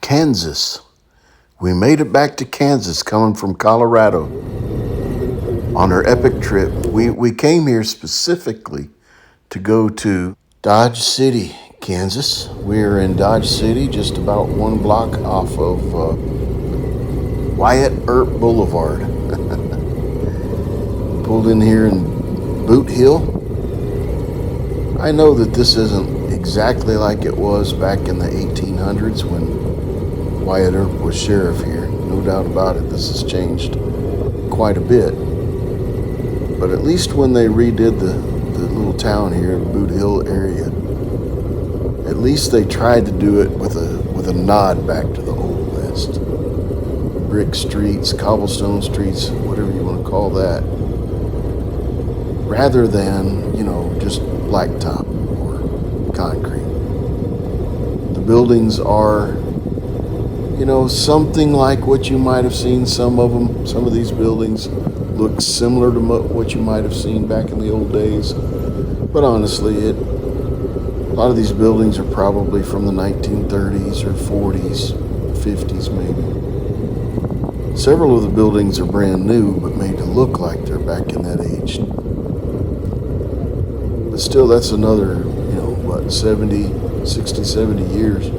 Kansas. We made it back to Kansas coming from Colorado on our epic trip. We came here specifically to go to Dodge City, Kansas. We're in Dodge City, just about one block off of Wyatt Earp Boulevard. Pulled in here in Boot Hill. I know that this isn't exactly like it was back in the 1800s when Wyatt Earp was sheriff here. No doubt about it, this has changed quite a bit. But at least when they redid the little town here, the Boot Hill area, at least they tried to do it with a nod back to the Old West. Brick streets, cobblestone streets, whatever you want to call that, rather than, just blacktop or concrete. The buildings are, something like what you might have seen. Some of these buildings look similar to what you might have seen back in the old days. But honestly, a lot of these buildings are probably from the 1930s or 40s, 50s maybe. Several of the buildings are brand new, but made to look like they're back in that age. But still, that's another, 60, 70 years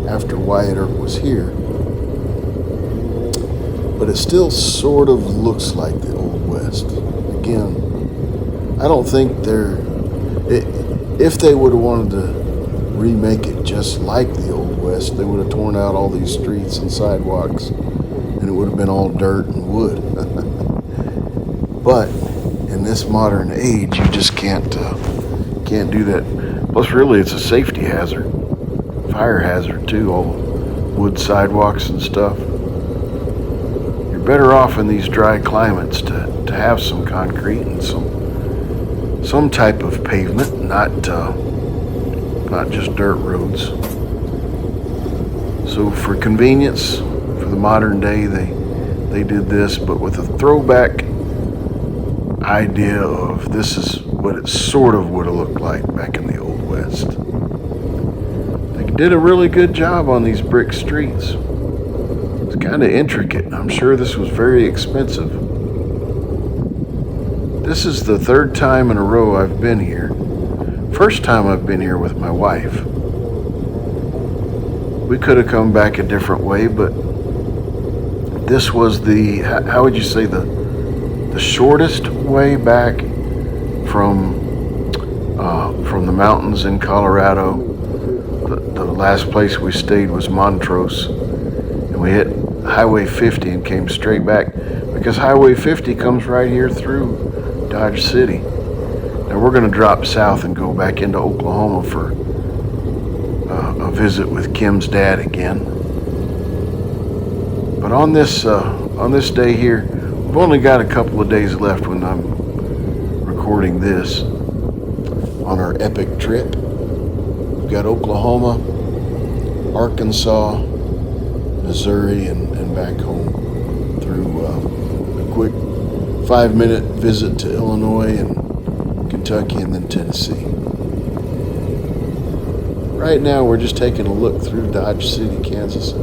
after Wyatt Earp was here. But it still sort of looks like the Old West. Again, I don't think if they would have wanted to remake it just like the Old West, they would have torn out all these streets and sidewalks, and it would have been all dirt and wood. But in this modern age, you just can't do that. Plus, really, it's a safety hazard, fire hazard too. All wood sidewalks and stuff. You're better off in these dry climates to have some concrete and some type of pavement, not just dirt roads. So for convenience, for the modern day, they did this, but with a throwback idea of this is what it sort of would have looked like back in the Old West. They did a really good job on these brick streets. It's kind of intricate. I'm sure this was very expensive. This is the third time in a row I've been here. First time I've been here with my wife. We could have come back a different way, but this was how would you say, the shortest way back from the mountains in Colorado. The last place we stayed was Montrose, and we hit Highway 50 and came straight back because Highway 50 comes right here through Dodge City. Now we're going to drop south and go back into Oklahoma for a visit with Kim's dad again. But on this day here, we've only got a couple of days left when I'm recording this on our epic trip. We've got Oklahoma, Arkansas, Missouri, and back home through a quick 5-minute visit to Illinois and Kentucky and then Tennessee. Right now we're just taking a look through Dodge City, Kansas.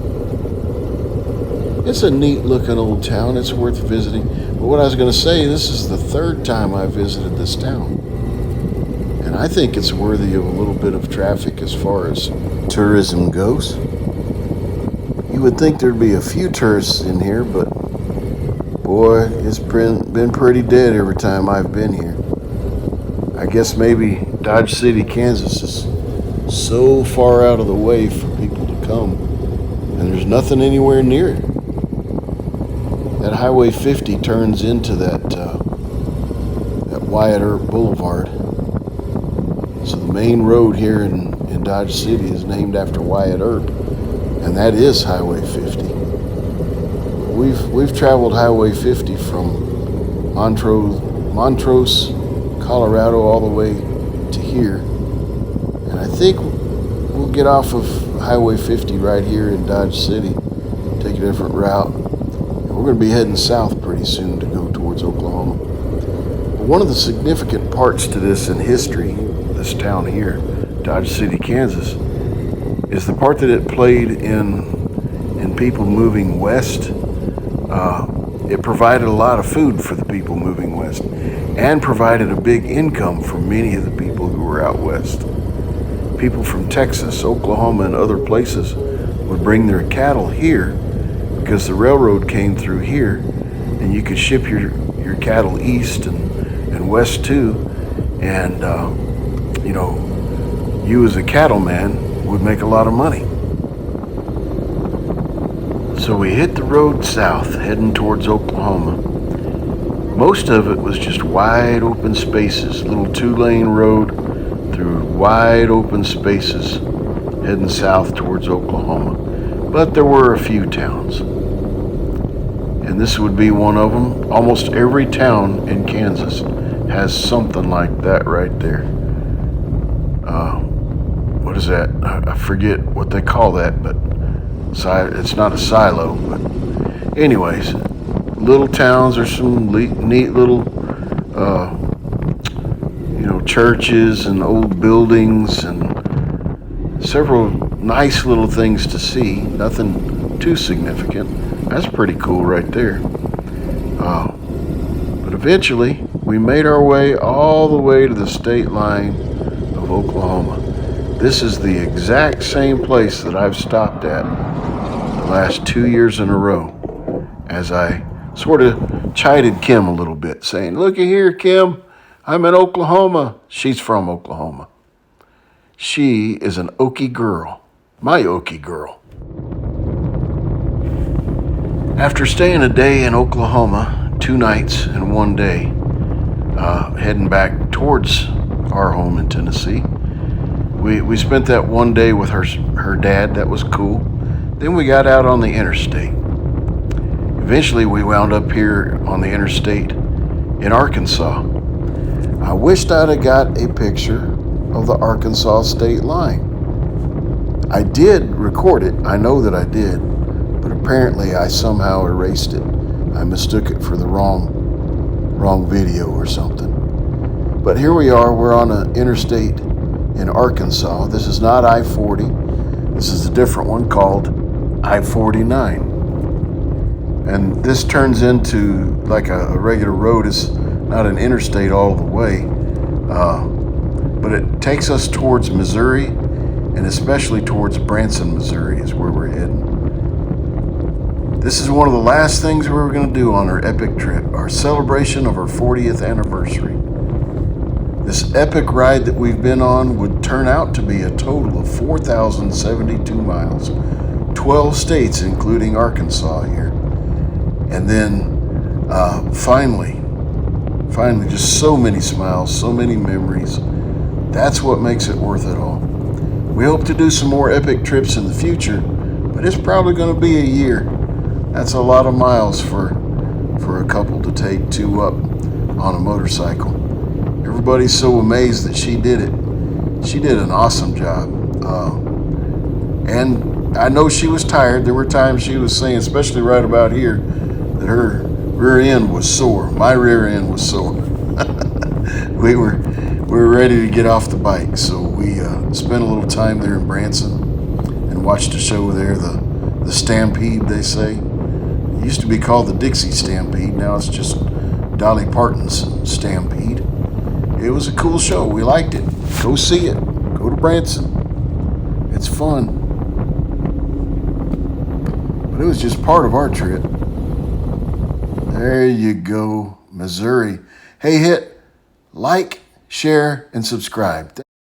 It's a neat looking old town. It's worth visiting. But what I was going to say, this is the third time I visited this town. And I think it's worthy of a little bit of traffic as far as tourism goes. You would think there'd be a few tourists in here, but boy, it's been pretty dead every time I've been here. I guess maybe Dodge City, Kansas is so far out of the way for people to come, and there's nothing anywhere near it. That Highway 50 turns into that Wyatt Earp Boulevard. So the main road here in Dodge City is named after Wyatt Earp, and that is Highway 50. We've traveled Highway 50 from Montrose, Colorado, all the way to here, and I think we'll get off of Highway 50 right here in Dodge City, take a different route. We're going to be heading south pretty soon to go towards Oklahoma. But one of the significant parts to this in history, this town here, Dodge City, Kansas, is the part that it played in and people moving west, it provided a lot of food for the people moving west and provided a big income for many of the people who were out west. People from Texas, Oklahoma, and other places would bring their cattle here because the railroad came through here, and you could ship your cattle east and west too. And, you as a cattleman would make a lot of money. So we hit the road south, heading towards Oklahoma. Most of it was just wide open spaces, little 2-lane road through wide open spaces, heading south towards Oklahoma. But there were a few towns, and this would be one of them. Almost every town in Kansas has something like that right there. What is that? I forget what they call that, but it's not a silo. But anyways, little towns. There's some neat little, churches and old buildings and several nice little things to see. Nothing too significant. That's pretty cool right there. But eventually, we made our way all the way to the state line of Oklahoma. This is the exact same place that I've stopped at the last 2 years in a row, as I sort of chided Kim a little bit, saying, "Looky here, Kim, I'm in Oklahoma." She's from Oklahoma. She is an Okie girl, my Okie girl. After staying a day in Oklahoma, 2 nights and 1 day, heading back towards our home in Tennessee, we spent that 1 day with her dad. That was cool. Then we got out on the interstate. Eventually, we wound up here on the interstate in Arkansas. I wished I'd have got a picture of the Arkansas state line. I did record it. I know that I did, but apparently I somehow erased it. I mistook it for the wrong video or something. But here we are. We're on an interstate in Arkansas. This is not I-40. This is a different one called I-49. And this turns into like a regular road. It's not an interstate all the way, but it takes us towards Missouri, and especially towards Branson, Missouri is where we're heading. This is one of the last things we were going to do on our epic trip, our celebration of our 40th anniversary. This epic ride that we've been on would turn out to be a total of 4,072 miles, 12 states including Arkansas here. And then finally, just so many smiles, so many memories. That's what makes it worth it all. We hope to do some more epic trips in the future, but it's probably going to be a year. That's a lot of miles for a couple to take 2 up on a motorcycle. Everybody's so amazed that she did it. She did an awesome job. And I know she was tired. There were times she was saying, especially right about here, that her rear end was sore. My rear end was sore. We were ready to get off the bike, so we spent a little time there in Branson and watched a show there, the Stampede, they say. It used to be called the Dixie Stampede. Now it's just Dolly Parton's Stampede. It was a cool show. We liked it. Go see it. Go to Branson. It's fun. But it was just part of our trip. There you go, Missouri. Hey, hit like, share, and subscribe.